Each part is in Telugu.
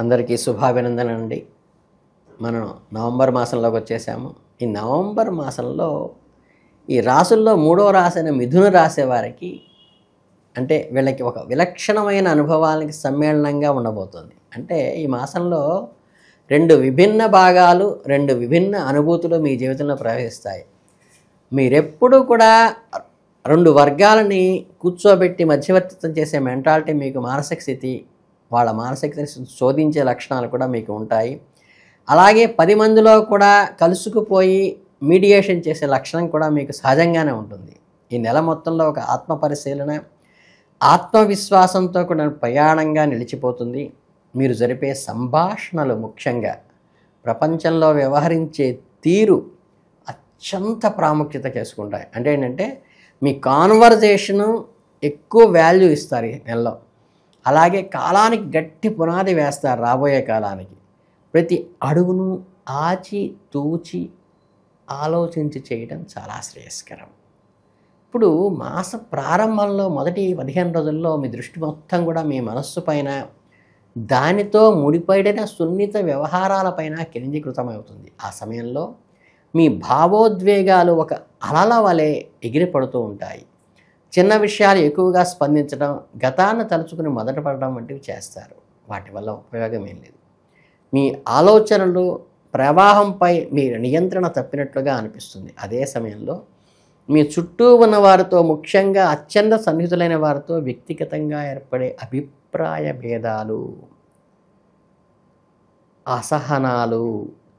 అందరికీ శుభాభినందనండి. మనం నవంబర్ మాసంలోకి వచ్చేసాము. ఈ నవంబర్ మాసంలో ఈ రాసుల్లో మూడో రాశి అయిన మిథున రాశి వారికి అంటే వీళ్ళకి ఒక విలక్షణమైన అనుభవానికి సమ్మేళనంగా ఉండబోతుంది. అంటే ఈ మాసంలో రెండు విభిన్న భాగాలు, రెండు విభిన్న అనుభూతులు మీ జీవితంలో ప్రవేశిస్తాయి. మీరెప్పుడూ కూడా రెండు వర్గాలని కూర్చోబెట్టి మధ్యవర్తిత్వం చేసే మెంటాలిటీ మీకు, మానసిక స్థితి, వాళ్ళ మానసిక స్థితిని శోధించే లక్షణాలు కూడా మీకు ఉంటాయి. అలాగే 10 మందిలో కూడా కలుసుకుపోయి మీడియేషన్ చేసే లక్షణం కూడా మీకు సహజంగానే ఉంటుంది. ఈ నెల మొత్తంలో ఒక ఆత్మ పరిశీలన, ఆత్మవిశ్వాసంతో కూడా ప్రయాణంగా నిలిచిపోతుంది. మీరు జరిపే సంభాషణలు ముఖ్యంగా ప్రపంచంలో వ్యవహరించే తీరు అత్యంత ప్రాముఖ్యత చేసుకుంటాయి. అంటే ఏంటంటే మీ కాన్వర్జేషను ఎక్కువ వాల్యూ ఇస్తారు ఈ నెలలో. అలాగే కాలానికి గట్టి పునాది వేస్తారు. రాబోయే కాలానికి ప్రతి అడుగును ఆచి తూచి ఆలోచించి చేయడం చాలా శ్రేయస్కరం. ఇప్పుడు మాస ప్రారంభంలో మొదటి 15 రోజుల్లో మీ దృష్టి మొత్తం కూడా మీ మనస్సు పైన, దానితో ముడిపడిన సున్నిత వ్యవహారాలపైన కేంద్రీకృతమవుతుంది. ఆ సమయంలో మీ భావోద్వేగాలు ఒక అలల వలె ఎగిరిపడుతూ ఉంటాయి. చిన్న విషయాలు ఎక్కువగా స్పందించడం, గతాన్ని తలుచుకుని మొదట పడడం వంటివి చేస్తారు. వాటి వల్ల ఉపయోగం ఏం లేదు. మీ ఆలోచనలు ప్రవాహంపై మీ నియంత్రణ తప్పినట్లుగా అనిపిస్తుంది. అదే సమయంలో మీ చుట్టూ ఉన్న వారితో, ముఖ్యంగా అత్యంత సన్నిహితులైన వారితో వ్యక్తిగతంగా ఏర్పడే అభిప్రాయ భేదాలు, అసహనాలు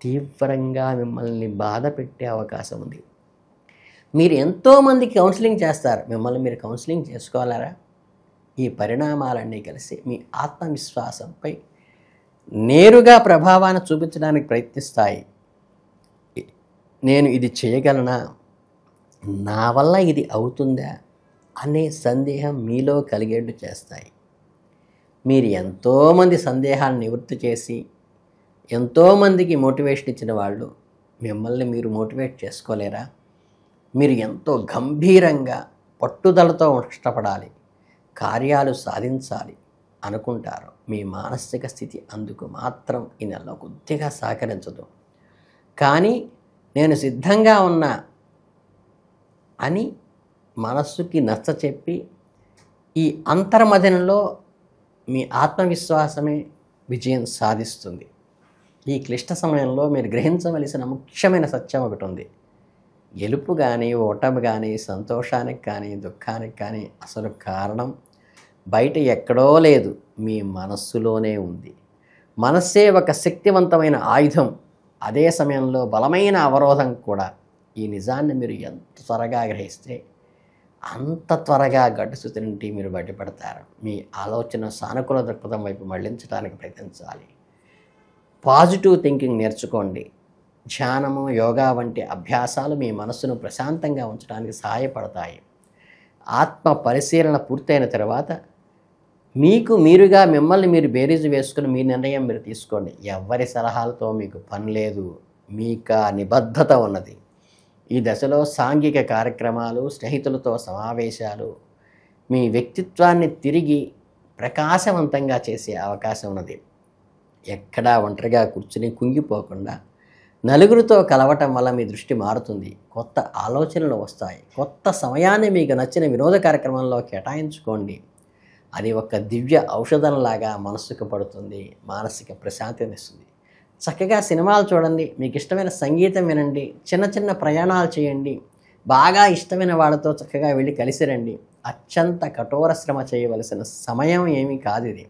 తీవ్రంగా మిమ్మల్ని బాధ పెట్టే అవకాశం ఉంది. మీరు ఎంతోమందికి కౌన్సిలింగ్ చేస్తారు. మిమ్మల్ని మీరు కౌన్సిలింగ్ చేసుకోవాలరా? ఈ పరిణామాలన్నీ కలిసి మీ ఆత్మవిశ్వాసంపై నేరుగా ప్రభావాన్ని చూపించడానికి ప్రయత్నిస్తాయి. నేను ఇది చేయగలనా, నా వల్ల ఇది అవుతుందా అనే సందేహం మీలో కలిగేట్టు చేస్తాయి. మీరు ఎంతోమంది సందేహాలను నివృత్తి చేసి ఎంతోమందికి మోటివేషన్ ఇచ్చిన వాళ్ళు మిమ్మల్ని మీరు మోటివేట్ చేసుకోలేరా? మీరు ఎంతో గంభీరంగా పట్టుదలతో కష్టపడాలి, కార్యాలు సాధించాలి అనుకుంటారు. మీ మానసిక స్థితి అందుకు మాత్రం ఈ నెలలో కొద్దిగా సహకరించదు. కానీ నేను సిద్ధంగా ఉన్నా అని మనస్సుకి నచ్చచెప్పి ఈ అంతర్మథనంలో మీ ఆత్మవిశ్వాసమే విజయం సాధిస్తుంది. ఈ క్లిష్ట సమయంలో మీరు గ్రహించవలసిన ముఖ్యమైన సత్యం ఒకటి ఉంది. గెలుపు కానీ, ఓటమి కానీ, సంతోషానికి కానీ, దుఃఖానికి కానీ అసలు కారణం బయట ఎక్కడో లేదు, మీ మనస్సులోనే ఉంది. మనస్సే ఒక శక్తివంతమైన ఆయుధం, అదే సమయంలో బలమైన అవరోధం కూడా. ఈ నిజాన్ని మీరు ఎంత త్వరగా గ్రహిస్తే అంత త్వరగా గడ్డుస్థితి నుండి మీరు బయటపడతారు. మీ ఆలోచన సానుకూల దృక్పథం వైపు మళ్లించడానికి ప్రయత్నించాలి. పాజిటివ్ థింకింగ్ నేర్చుకోండి. ధ్యానము, యోగా వంటి అభ్యాసాలు మీ మనస్సును ప్రశాంతంగా ఉంచడానికి సహాయపడతాయి. ఆత్మ పరిశీలన పూర్తయిన తర్వాత మీకు మీరుగా మిమ్మల్ని మీరు బేరీజు వేసుకుని మీ నిర్ణయం మీరు తీసుకోండి. ఎవరి సలహాలతో మీకు పని లేదు, మీకు నిబద్ధత ఉన్నది. ఈ దశలో సాంఘిక కార్యక్రమాలు, స్నేహితులతో సమావేశాలు మీ వ్యక్తిత్వాన్ని తిరిగి ప్రకాశవంతంగా చేసే అవకాశం ఉన్నది. ఎక్కడా ఒంటరిగా కూర్చుని కుంగిపోకుండా నలుగురితో కలవటం వల్ల మీ దృష్టి మారుతుంది. కొత్త ఆలోచనలు వస్తాయి. కొత్త సమయాన్ని మీకు నచ్చిన వినోద కార్యక్రమంలో కేటాయించుకోండి. అది ఒక దివ్య ఔషధంలాగా మనస్సుకు పడుతుంది, మానసిక ప్రశాంతనిస్తుంది. చక్కగా సినిమాలు చూడండి, మీకు ఇష్టమైన సంగీతం వినండి, చిన్న చిన్న ప్రయాణాలు చేయండి, బాగా ఇష్టమైన వాళ్ళతో చక్కగా వెళ్ళి కలిసి రండి. అత్యంత కఠోర శ్రమ చేయవలసిన సమయం ఏమీ కాదు ఇది.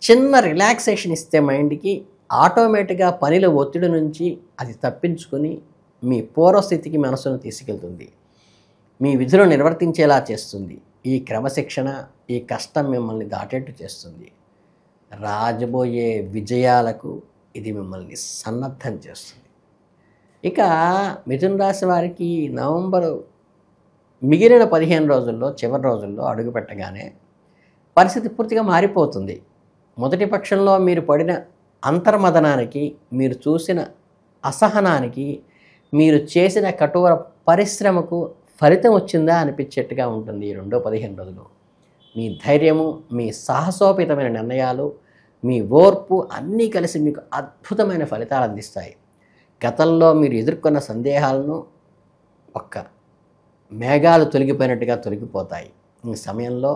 చిన్న రిలాక్సేషన్ ఇస్తే మైండ్కి ఆటోమేటిక్గా పనిలో ఒత్తిడి నుంచి అది తప్పించుకొని మీ పూర్వస్థితికి మనసును తీసుకెళ్తుంది. మీ విధులు నిర్వర్తించేలా చేస్తుంది. ఈ క్రమశిక్షణ, ఈ కష్టం మిమ్మల్ని దాటేట్టు చేస్తుంది. రాజబోయే విజయాలకు ఇది మిమ్మల్ని సన్నద్ధం చేస్తుంది. ఇక మిథున రాశి వారికి నవంబరు మిగిలిన 15 రోజుల్లో, చివరి రోజుల్లో అడుగుపెట్టగానే పరిస్థితి పూర్తిగా మారిపోతుంది. మొదటి పక్షంలో మీరు పడిన అంతర్మదనానికి, మీరు చూసిన అసహనానికి, మీరు చేసిన కఠోర పరిశ్రమకు ఫలితం వచ్చిందా అనిపించేట్టుగా ఉంటుంది ఈ రెండో 15 రోజులు. మీ ధైర్యము, మీ సాహసోపేతమైన నిర్ణయాలు, మీ ఓర్పు అన్నీ కలిసి మీకు అద్భుతమైన ఫలితాలు అందిస్తాయి. గతంలో మీరు ఎదుర్కొన్న సందేహాలను ఒక్క మేఘాలు తొలగిపోయినట్టుగా తొలగిపోతాయి. ఈ సమయంలో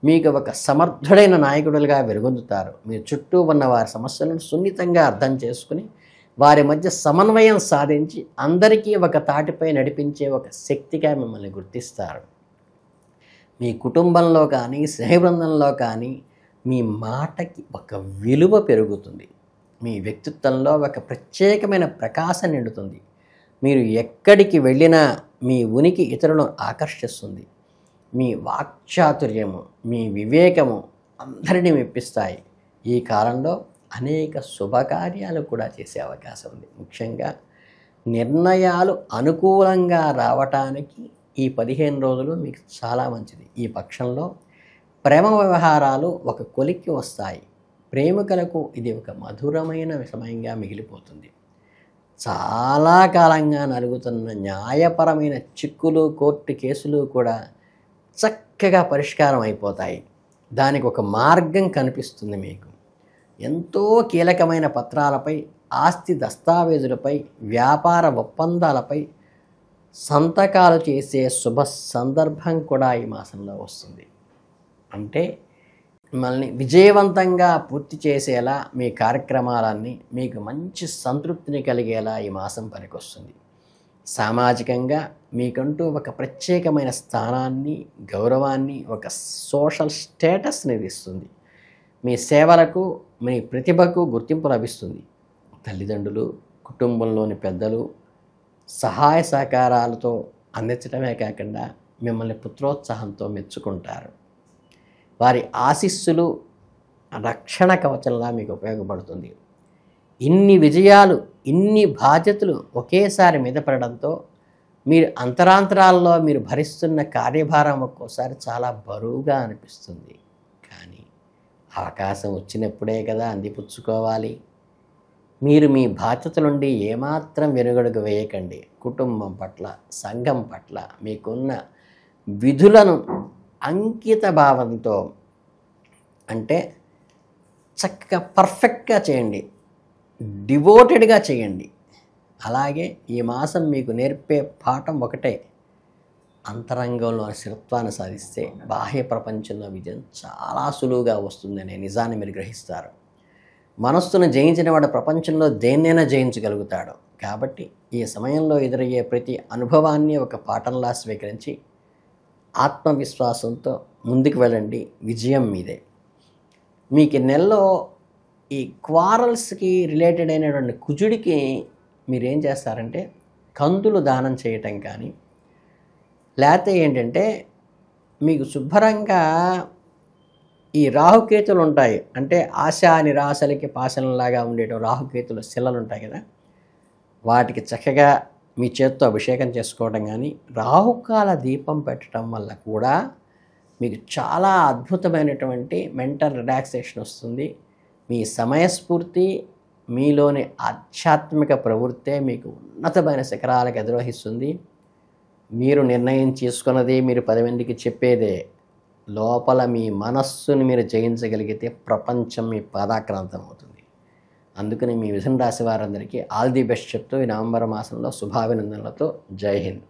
మీకు ఒక సమర్థుడైన నాయకుడులుగా వెలుగొందుతారు. మీ చుట్టూ ఉన్న వారి సమస్యలను సున్నితంగా అర్థం చేసుకుని వారి మధ్య సమన్వయం సాధించి అందరికీ ఒక తాటిపై నడిపించే ఒక శక్తిగా మిమ్మల్ని గుర్తిస్తారు. మీ కుటుంబంలో కానీ స్నేహబృందంలో కానీ మీ మాటకి ఒక విలువ పెరుగుతుంది. మీ వ్యక్తిత్వంలో ఒక ప్రత్యేకమైన ప్రకాశం నిండుతుంది. మీరు ఎక్కడికి వెళ్ళినా మీ ఉనికి ఇతరులను ఆకర్షిస్తుంది. మీ వాక్చాతుర్యము, మీ వివేకము అందరినీ మెప్పిస్తాయి. ఈ కాలంలో అనేక శుభకార్యాలు కూడా చేసే అవకాశం ఉంది. ముఖ్యంగా నిర్ణయాలు అనుకూలంగా రావటానికి ఈ 15 రోజులు మీకు చాలా మంచిది. ఈ పక్షంలో ప్రేమ వ్యవహారాలు ఒక కొలిక్కి వస్తాయి. ప్రేమికులకు ఇది ఒక మధురమైన సమయంగా మిగిలిపోతుంది. చాలా కాలంగా నలుగుతున్న న్యాయపరమైన చిక్కులు, కోర్టు కేసులు కూడా చక్కగా పరిష్కారం అయిపోతాయి. దానికి ఒక మార్గం కనిపిస్తుంది మీకు. ఎంతో కీలకమైన పత్రాలపై, ఆస్తి దస్తావేజులపై, వ్యాపార ఒప్పందాలపై సంతకాలు చేసే శుభ సందర్భం కూడా ఈ మాసంలో వస్తుంది. అంటే మిమ్మల్ని విజయవంతంగా పూర్తి చేసేలా మీ కార్యక్రమాలన్నీ మీకు మంచి సంతృప్తిని కలిగేలా ఈ మాసం పనికొస్తుంది. సామాజికంగా మీకంటూ ఒక ప్రత్యేకమైన స్థానాన్ని, గౌరవాన్ని, ఒక సోషల్ స్టేటస్ని ఇస్తుంది. మీ సేవలకు, మీ ప్రతిభకు గుర్తింపు లభిస్తుంది. తల్లిదండ్రులు, కుటుంబంలోని పెద్దలు సహాయ సహకారాలతో అందించడమే కాకుండా మిమ్మల్ని పుత్రోత్సాహంతో మెచ్చుకుంటారు. వారి ఆశీస్సులు రక్షణ కవచంలా మీకు ఉపయోగపడుతుంది. ఇన్ని విజయాలు, ఇన్ని బాధ్యతలు ఒకేసారి మీద పడడంతో మీరు అంతరాంతరాల్లో మీరు భరిస్తున్న కార్యభారం ఒక్కోసారి చాలా బరువుగా అనిపిస్తుంది. కానీ అవకాశం వచ్చినప్పుడే కదా అందిపుచ్చుకోవాలి. మీరు మీ బాధ్యత నుండి ఏమాత్రం వెనుగడుగు వేయకండి. కుటుంబం పట్ల, సంఘం పట్ల మీకున్న విధులను అంకిత భావంతో, అంటే చక్కగా పర్ఫెక్ట్గా చేయండి, డివోటెడ్గా చేయండి. అలాగే ఈ మాసం మీకు నేర్పే పాఠం ఒకటే: అంతరంగంలోని స్థిరత్వాన్ని సాధిస్తే బాహ్య ప్రపంచంలో విజయం చాలా సులువుగా వస్తుందనే నిజాన్ని మీరు గ్రహిస్తారు. మనస్సును జయించిన వాడు ప్రపంచంలో దేన్నైనా జయించగలుగుతాడు. కాబట్టి ఈ సమయంలో ఎదురయ్యే ప్రతి అనుభవాన్ని ఒక పాఠంలా స్వీకరించి ఆత్మవిశ్వాసంతో ముందుకు వెళ్ళండి. విజయం మీదే. మీకు నెలలో ఈ క్వారల్స్కి రిలేటెడ్ అయినటువంటి కుజుడికి మీరేం చేస్తారంటే కందులు దానం చేయటం కానీ, లేకపోతే ఏంటంటే మీకు శుభ్రంగా ఈ రాహుకేతులు ఉంటాయి, అంటే ఆశా నిరాశలకి పాశనంలాగా ఉండేట రాహుకేతుల శిలలు ఉంటాయి కదా, వాటికి చక్కగా మీ చేత్తో అభిషేకం చేసుకోవడం కానీ, రాహుకాల దీపం పెట్టడం వల్ల కూడా మీకు చాలా అద్భుతమైనటువంటి మెంటల్ రిలాక్సేషన్ వస్తుంది. మీ సమయస్ఫూర్తి, మీలోని ఆధ్యాత్మిక ప్రవృత్తే మీకు ఉన్నతమైన శిఖరాలకు అధిరోహిస్తుంది. మీరు నిర్ణయం చేసుకున్నది మీరు 10 మందికి చెప్పేదే. లోపల మీ మనస్సుని మీరు జయించగలిగితే ప్రపంచం మీ పాదాక్రాంతం అవుతుంది. అందుకని మీ మిథున రాశి వారందరికీ ఆల్ ది బెస్ట్ చెప్తూ ఈ నవంబర్ మాసంలో శుభాభినందనలతో జై హింద్.